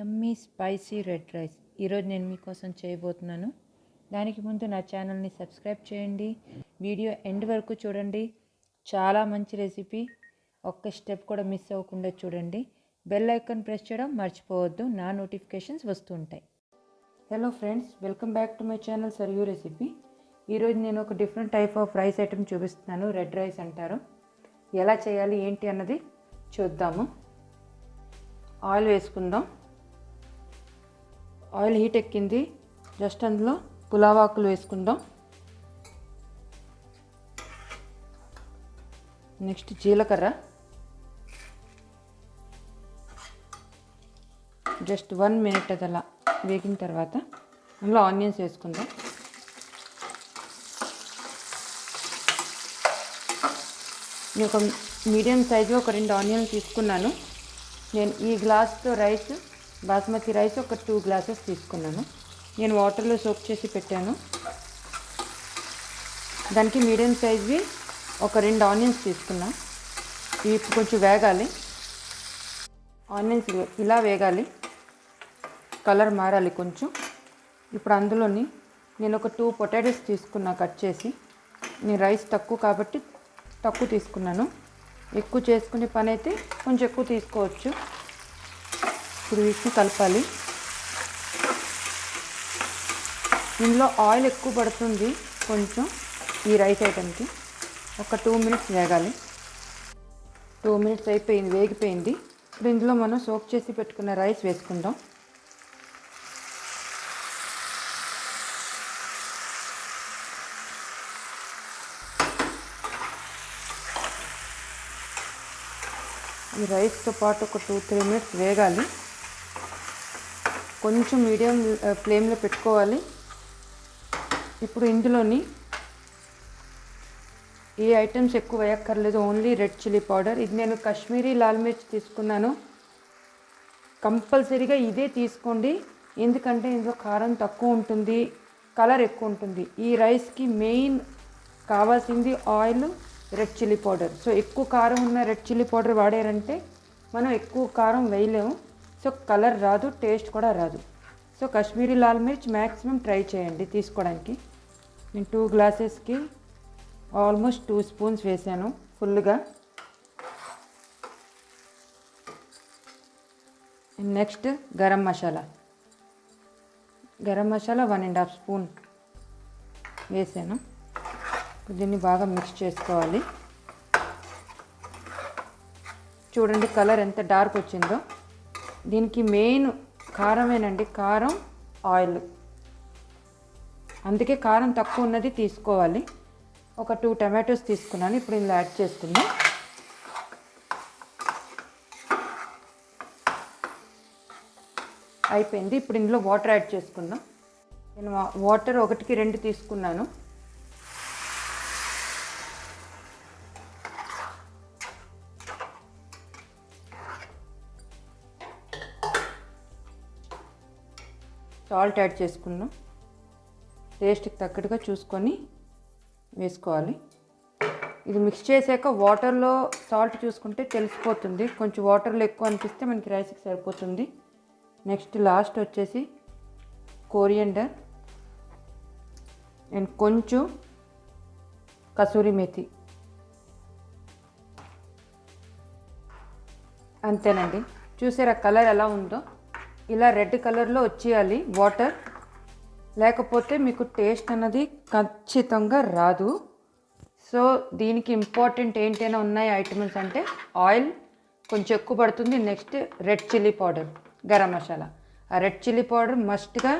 యమ్మీ spicy red rice ఈరోజు నేను మీకోసం చేయబోతున్నాను. దానికి ముందు నా ఛానల్ని సబ్స్క్రైబ్ చేయండి, వీడియో ఎండ్ వరకు చూడండి. చాలా మంచి రెసిపీ, ఒక్క స్టెప్ కూడా మిస్ అవ్వకుండా చూడండి. బెల్ ఐకాన్ ప్రెస్ చేయడం మర్చిపోవద్దు, నా నోటిఫికేషన్స్ వస్తుంటాయి. Hello friends, welcome back to my channel సరియూ recipe. ఈరోజు నేను ఒక different type of rice item చూపిస్తున్నాను. రెడ్ రైస్ అంటారు. ఎలా చేయాలి ఏంటి అన్నది చూద్దాము. ఆయిల్ వేసుకుందాం. ఆయిల్ హీట్ ఎక్కింది, జస్ట్ అందులో పులావ్ ఆకులు వేసుకుందాం. నెక్స్ట్ జీలకర్ర, జస్ట్ 1 మినిట్ అది అలా వేగిన తర్వాత అందులో ఆనియన్స్ వేసుకుందాం. నేను ఒక మీడియం సైజు ఒక 2 ఆనియన్స్ తీసుకున్నాను. నేను ఈ గ్లాస్తో రైస్, బాస్మతి రైస్ ఒక 2 గ్లాసెస్ తీసుకున్నాను. నేను వాటర్లో సోక్ చేసి పెట్టాను. దానికి మీడియం సైజ్వి ఒక 2 ఆనియన్స్ తీసుకున్నా. ఇవి కొంచెం వేగాలి. ఆనియన్స్ ఇలా వేగాలి, కలర్ మారాలి కొంచెం. ఇప్పుడు అందులోని నేను ఒక 2 పొటాటోస్ తీసుకున్నా కట్ చేసి. నేను రైస్ తక్కువ కాబట్టి తక్కువ తీసుకున్నాను. ఎక్కువ చేసుకునే పని అయితే కొంచెం ఎక్కువ తీసుకోవచ్చు. ఇప్పుడు వీటిని కలపాలి. ఇందులో ఆయిల్ ఎక్కువ పడుతుంది కొంచెం ఈ రైస్ ఐటమ్కి. ఒక 2 మినిట్స్ వేగాలి. 2 మినిట్స్ అయిపోయింది, వేగిపోయింది. ఇప్పుడు ఇందులో మనం సోక్ చేసి పెట్టుకున్న రైస్ వేసుకుందాం. ఈ రైస్తో పాటు ఒక 2-3 మినిట్స్ వేగాలి. కొంచెం మీడియం ఫ్లేమ్లో పెట్టుకోవాలి. ఇప్పుడు ఇందులోని ఈ ఐటమ్స్ ఎక్కువ వేయక్కర్లేదు, ఓన్లీ రెడ్ చిల్లీ పౌడర్. ఇది నేను కాశ్మీరీ లాల్ మిర్చి తీసుకున్నాను. కంపల్సరీగా ఇదే తీసుకోండి, ఎందుకంటే ఇందులో కారం తక్కువ ఉంటుంది, కలర్ ఎక్కువ ఉంటుంది. ఈ రైస్కి మెయిన్ కావాల్సింది oil, red chilli powder. So ఎక్కువ కారం ఉన్న రెడ్ చిల్లీ పౌడర్ వాడారంటే మనం ఎక్కువ కారం వేయలేము. సో కలర్ రాదు, టేస్ట్ కూడా రాదు. So Kashmiri Lal mirch maximum try చేయండి తీసుకోవడానికి. నేను 2 గ్లాసెస్కి ఆల్మోస్ట్ 2 స్పూన్స్ వేసాను ఫుల్గా. నెక్స్ట్ గరం మసాలా 1.5 స్పూన్ వేసాను. దీన్ని బాగా మిక్స్ చేసుకోవాలి. చూడండి కలర్ ఎంత డార్క్ వచ్చిందో. దీనికి మెయిన్ కారమేనండి, కారం, ఆయిల్. అందుకే కారం తక్కువ ఉన్నది తీసుకోవాలి. ఒక 2 టమాటోస్ తీసుకున్నాను. ఇప్పుడు ఇందులో యాడ్ చేసుకుందాం. అయిపోయింది. ఇప్పుడు ఇందులో వాటర్ యాడ్ చేసుకుందాం. నేను వాటర్ 1కి 2 తీసుకున్నాను. సాల్ట్ యాడ్ చేసుకుందాం. టేస్ట్కి తగ్గట్టుగా చూసుకొని వేసుకోవాలి. ఇది మిక్స్ చేసాక వాటర్లో సాల్ట్ చూసుకుంటే తెలిసిపోతుంది. కొంచెం వాటర్లో ఎక్కువ అనిపిస్తే మనకి రైస్కి సరిపోతుంది. నెక్స్ట్ లాస్ట్ వచ్చేసి కోరియండర్ అండ్ కొంచెం కసూరి మేతి. అంతేనండి. చూసారా కలర్ ఎలా ఉందో? ఇలా రెడ్ కలర్లో వచ్చేయాలి వాటర్, లేకపోతే మీకు టేస్ట్ అన్నది ఖచ్చితంగా రాదు. సో దీనికి ఇంపార్టెంట్ ఏంటైనా ఉన్నాయి ఐటమ్స్ అంటే ఆయిల్ కొంచెం ఎక్కువ పడుతుంది. Next red chilli powder, garam masala. ఆ రెడ్ చిల్లీ పౌడర్ మస్ట్గా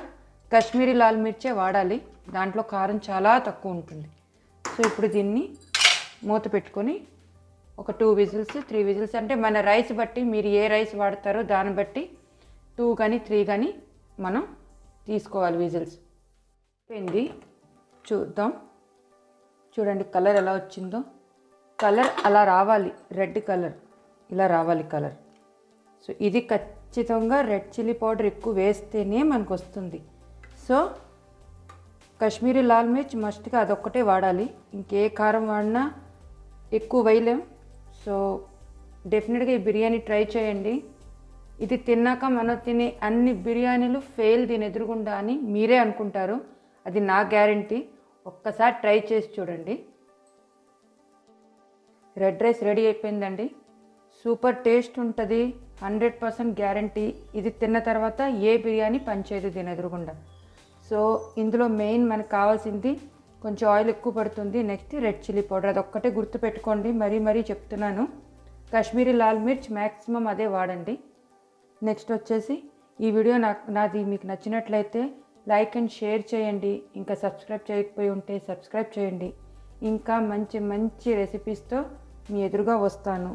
కాశ్మీరీ లాల్ మిర్చే వాడాలి, దాంట్లో కారం చాలా తక్కువ ఉంటుంది. సో ఇప్పుడు దీన్ని మూత పెట్టుకొని ఒక 2 విజిల్స్ 3 విజిల్స్, అంటే మన రైస్ బట్టి, మీరు ఏ రైస్ వాడతారో దాన్ని బట్టి 2 కానీ 3 కానీ మనం తీసుకోవాలి విజిల్స్. అయిపోయింది, చూద్దాం. చూడండి కలర్ ఎలా వచ్చిందో. కలర్ అలా రావాలి, రెడ్ కలర్ ఇలా రావాలి కలర్. సో ఇది ఖచ్చితంగా రెడ్ చిల్లీ పౌడర్ ఎక్కువ వేస్తేనే మనకు వస్తుంది. సో కాశ్మీరీ లాల్ మిర్చ్ మస్ట్గా అదొక్కటే వాడాలి, ఇంకే కారం వాడినా ఎక్కువ వేయలేం. సో డెఫినెట్గా ఈ బిర్యానీ ట్రై చేయండి. ఇది తిన్నాక మనం తినే అన్ని బిర్యానీలు ఫెయిల్ దీని ఎదురుగుండా అని మీరే అనుకుంటారు. అది నా గ్యారంటీ. ఒక్కసారి ట్రై చేసి చూడండి. రెడ్ రైస్ రెడీ అయిపోయిందండి. సూపర్ టేస్ట్ ఉంటుంది, 100% గ్యారంటీ. ఇది తిన్న తర్వాత ఏ బిర్యానీ పనిచేయదు దీని ఎదురుగుండా. సో ఇందులో మెయిన్ మనకు కావాల్సింది కొంచెం ఆయిల్ ఎక్కువ పడుతుంది. నెక్స్ట్ రెడ్ చిల్లీ పౌడర్, అదొక్కటే గుర్తుపెట్టుకోండి. మరీ చెప్తున్నాను. కాశ్మీరీ లాల్ మిర్చ్ మ్యాక్సిమం అదే వాడండి. నెక్స్ట్ వచ్చేసి ఈ వీడియో నాది మీకు నచ్చినట్లయితే లైక్ అండ్ షేర్ చేయండి. ఇంకా సబ్స్క్రైబ్ చేయకపోయి ఉంటే సబ్స్క్రైబ్ చేయండి. ఇంకా మంచి రెసిపీస్తో మీ ఎదురుగా వస్తాను.